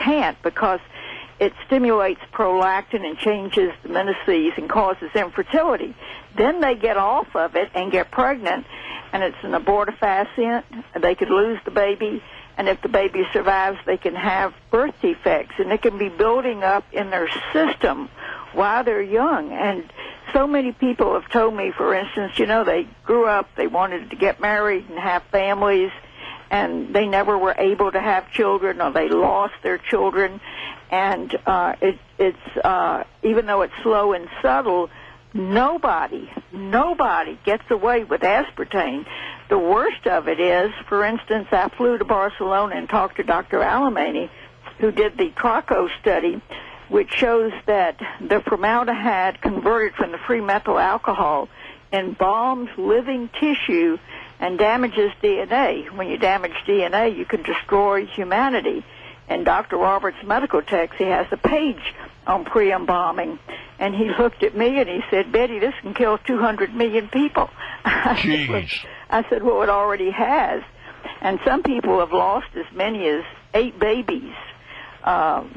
can't because it stimulates prolactin and changes the menses and causes infertility. Then they get off of it and get pregnant, and it's an abortifacient. They could lose the baby, and if the baby survives, they can have birth defects, and it can be building up in their system while they're young. And so many people have told me, for instance, they grew up, they wanted to get married and have families, and they never were able to have children, or they lost their children. And it's even though it's slow and subtle, nobody gets away with aspartame. The worst of it is, for instance, I flew to Barcelona and talked to Dr. Alemany, who did the Traco study, which shows that the formaldehyde converted from the free methyl alcohol embalms living tissue and damages DNA. When you damage DNA, you can destroy humanity. In Dr. Roberts' medical text, he has a page on pre-embalming, and he looked at me and he said, "Betty, this can kill 200 million people." I said, well, it already has. And some people have lost as many as 8 babies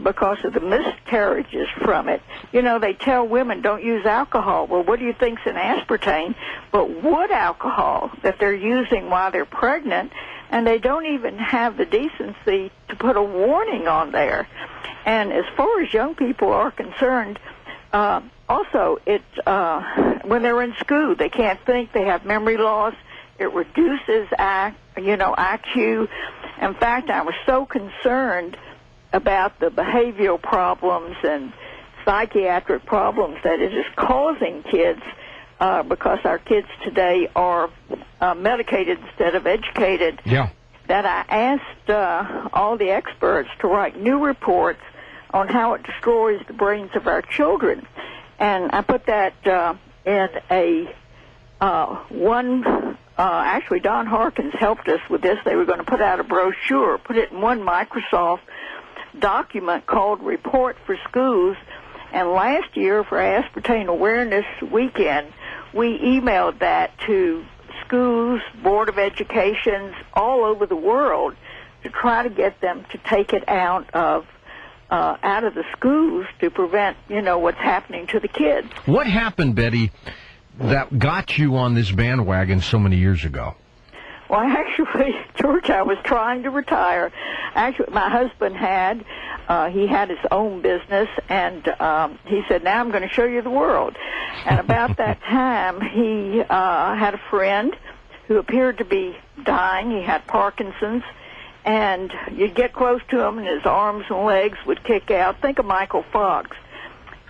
because of the miscarriages from it. They tell women don't use alcohol. Well, what do you think's in aspartame? But wood alcohol that they're using while they're pregnant, and they don't even have the decency to put a warning on there. And as far as young people are concerned, also, when they're in school, they can't think, they have memory loss. It reduces IQ. In fact, I was so concerned about the behavioral problems and psychiatric problems that it is causing kids because our kids today are medicated instead of educated. Yeah. That I asked all the experts to write new reports on how it destroys the brains of our children. And I put that in a actually, Don Harkins helped us with this. They were going to put out a brochure, put it in one Microsoft document called Report for Schools. And last year, for Aspartame Awareness Weekend, we emailed that to schools, Board of Educations all over the world to try to get them to take it out of the schools to prevent, what's happening to the kids. What happened, Betty, that got you on this bandwagon so many years ago? Well, actually, George, I was trying to retire. Actually, my husband he had his own business, and he said, now I'm going to show you the world. And about that time, he had a friend who appeared to be dying. He had Parkinson's, and you'd get close to him, and his arms and legs would kick out. Think of Michael Fox.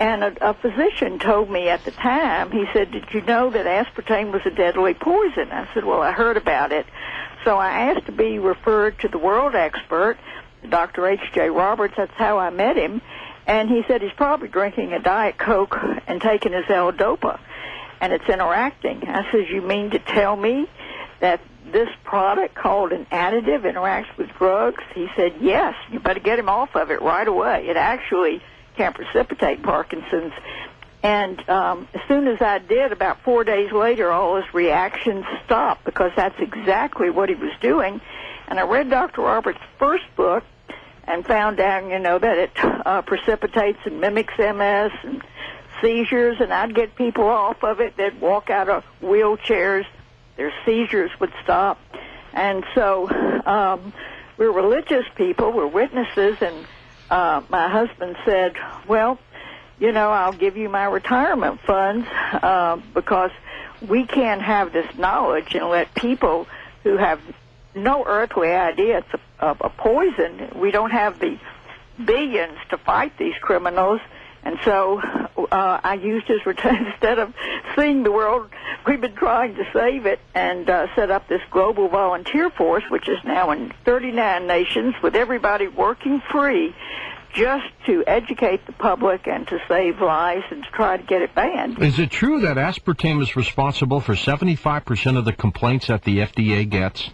And a physician told me at the time, he said, did you know that aspartame was a deadly poison? I said, well, I heard about it. So I asked to be referred to the world expert, Dr. H.J. Roberts. That's how I met him. And he said he's probably drinking a Diet Coke and taking his L-Dopa, and it's interacting. I said, you mean to tell me that this product called an additive interacts with drugs? He said, yes, you better get him off of it right away. It actually can precipitate Parkinson's. And as soon as I did, about 4 days later, all his reactions stopped because that's exactly what he was doing. And I read Dr. Roberts' first book and found out, that it precipitates and mimics MS and seizures, and I'd get people off of it. They'd walk out of wheelchairs. Their seizures would stop. And so we're religious people. We're witnesses, and my husband said, well, I'll give you my retirement funds because we can't have this knowledge and let people who have no earthly idea it's a poison. We don't have the billions to fight these criminals. And so I used his return. Instead of seeing the world, we've been trying to save it and set up this global volunteer force, which is now in 39 nations with everybody working free just to educate the public and to save lives and to try to get it banned. Is it true that aspartame is responsible for 75% of the complaints that the FDA gets?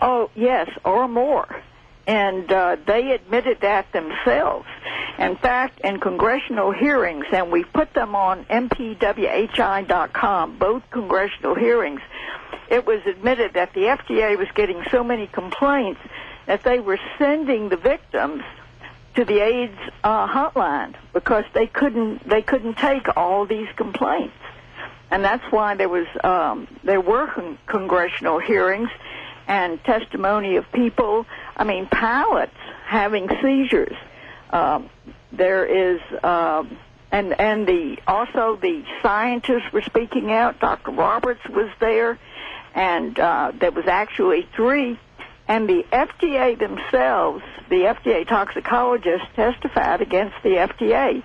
Oh, yes, or more. And they admitted that themselves. In fact, in congressional hearings, and we put them on mpwhi.com, both congressional hearings, it was admitted that the FDA was getting so many complaints that they were sending the victims to the AIDS hotline because they couldn't take all these complaints, and that's why there were congressional hearings and testimony of people. I mean, pilots having seizures. There is and also the scientists were speaking out. Dr. Roberts was there, and there was actually 3. And the FDA themselves, the FDA toxicologists, testified against the FDA.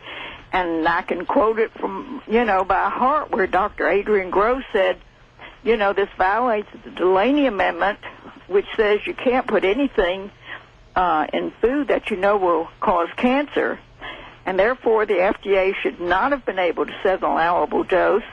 And I can quote it from, by heart, where Dr. Adrian Gross said, this violates the Delaney Amendment, which says you can't put anything in food that will cause cancer. And therefore, the FDA should not have been able to set an allowable dose.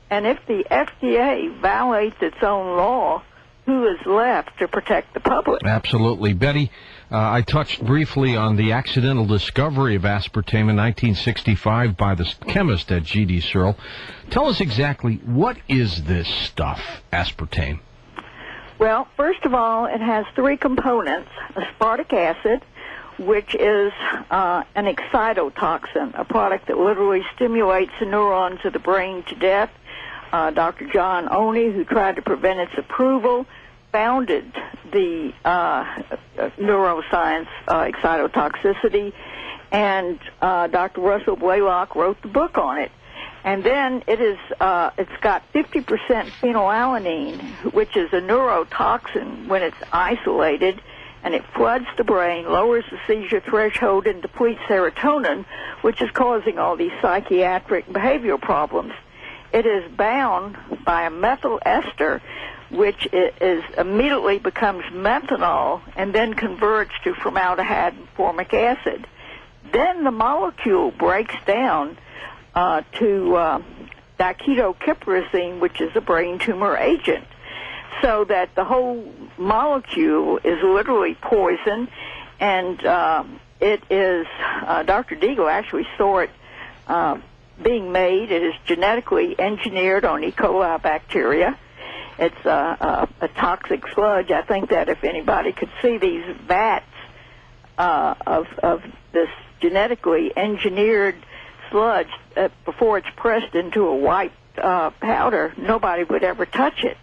And if the FDA violates its own law, who is left to protect the public? Absolutely. Betty, I touched briefly on the accidental discovery of aspartame in 1965 by the chemist at G.D. Searle. Tell us exactly, what is this stuff, aspartame? Well, first of all, it has 3 components: aspartic acid, which is an excitotoxin, a product that literally stimulates the neurons of the brain to death. Dr. John Oney, who tried to prevent its approval, founded the neuroscience excitotoxicity, and Dr. Russell Blaylock wrote the book on it. And then it's got 50% phenylalanine, which is a neurotoxin when it's isolated, and it floods the brain, lowers the seizure threshold, and depletes serotonin, which is causing all these psychiatric behavioral problems. It is bound by a methyl ester, which immediately becomes methanol and then converts to formaldehyde and formic acid. Then the molecule breaks down to diketopiperazine, which is a brain tumor agent, so that the whole molecule is literally poison. And it is, Dr. Deagle actually saw it being made. It is genetically engineered on E. coli bacteria. It's a toxic sludge. I think that if anybody could see these vats of this genetically engineered sludge before it's pressed into a white powder, nobody would ever touch it.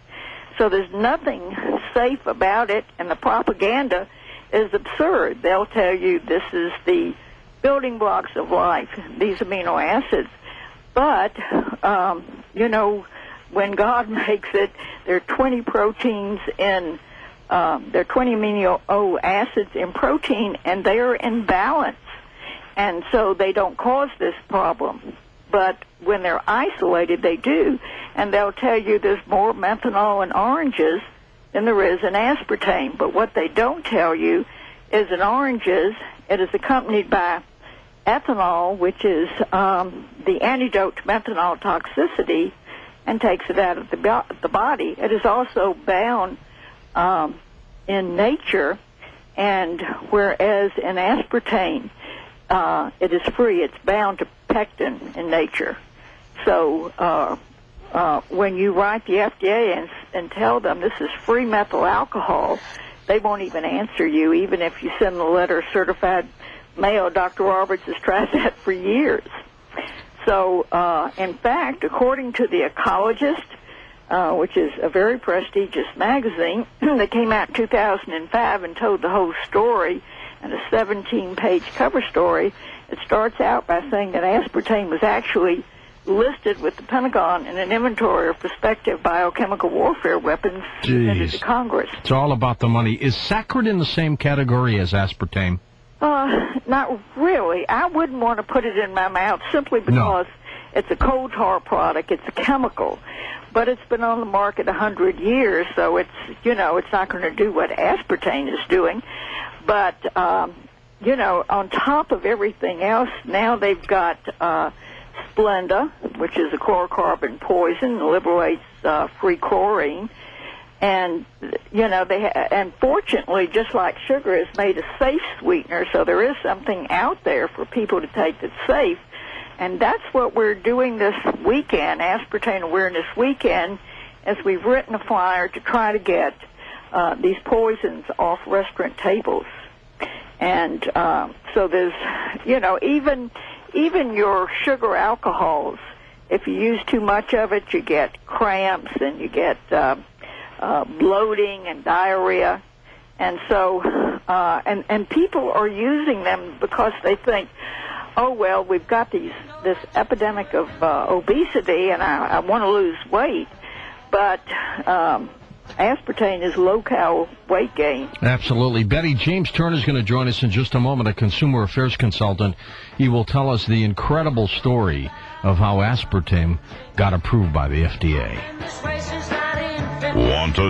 So there's nothing safe about it, and the propaganda is absurd. They'll tell you this is the building blocks of life, these amino acids. But, when God makes it, there are 20 proteins in, there are 20 amino acids in protein, and they are in balance. And so they don't cause this problem. But when they're isolated, they do. And they'll tell you there's more methanol in oranges than there is in aspartame. But what they don't tell you is in oranges, it is accompanied by ethanol, which is the antidote to methanol toxicity, and takes it out of the body. It is also bound in nature, and whereas in aspartame, it is free. It's bound to pectin in nature. So when you write the FDA and tell them this is free methyl alcohol, they won't even answer you, even if you send the letter certified mail. Dr. Roberts has tried that for years. So, in fact, according to The Ecologist, which is a very prestigious magazine that came out in 2005 and told the whole story, and a 17-page cover story, it starts out by saying that aspartame was actually listed with the Pentagon in an inventory of prospective biochemical warfare weapons submitted to Congress. It's all about the money. Is saccharin in the same category as aspartame? Not really. I wouldn't want to put it in my mouth simply because it's a coal tar product. It's a chemical. But it's been on the market 100 years, so it's, it's not going to do what aspartame is doing. But, on top of everything else, now they've got Splenda, which is a chlorocarbon poison, liberates free chlorine. And, and fortunately, just like sugar, is made a safe sweetener, so there is something out there for people to take that's safe. And that's what we're doing this weekend, Aspartame Awareness Weekend, as we've written a flyer to try to get these poisons off restaurant tables. And so there's, even your sugar alcohols, if you use too much of it, you get cramps and you get bloating and diarrhea. And so, and people are using them because they think, oh, well, we've got this epidemic of obesity and I want to lose weight. But aspartame is low-cal weight gain. Absolutely. Betty, James Turner is going to join us in just a moment, a consumer affairs consultant. He will tell us the incredible story of how aspartame got approved by the FDA. Want to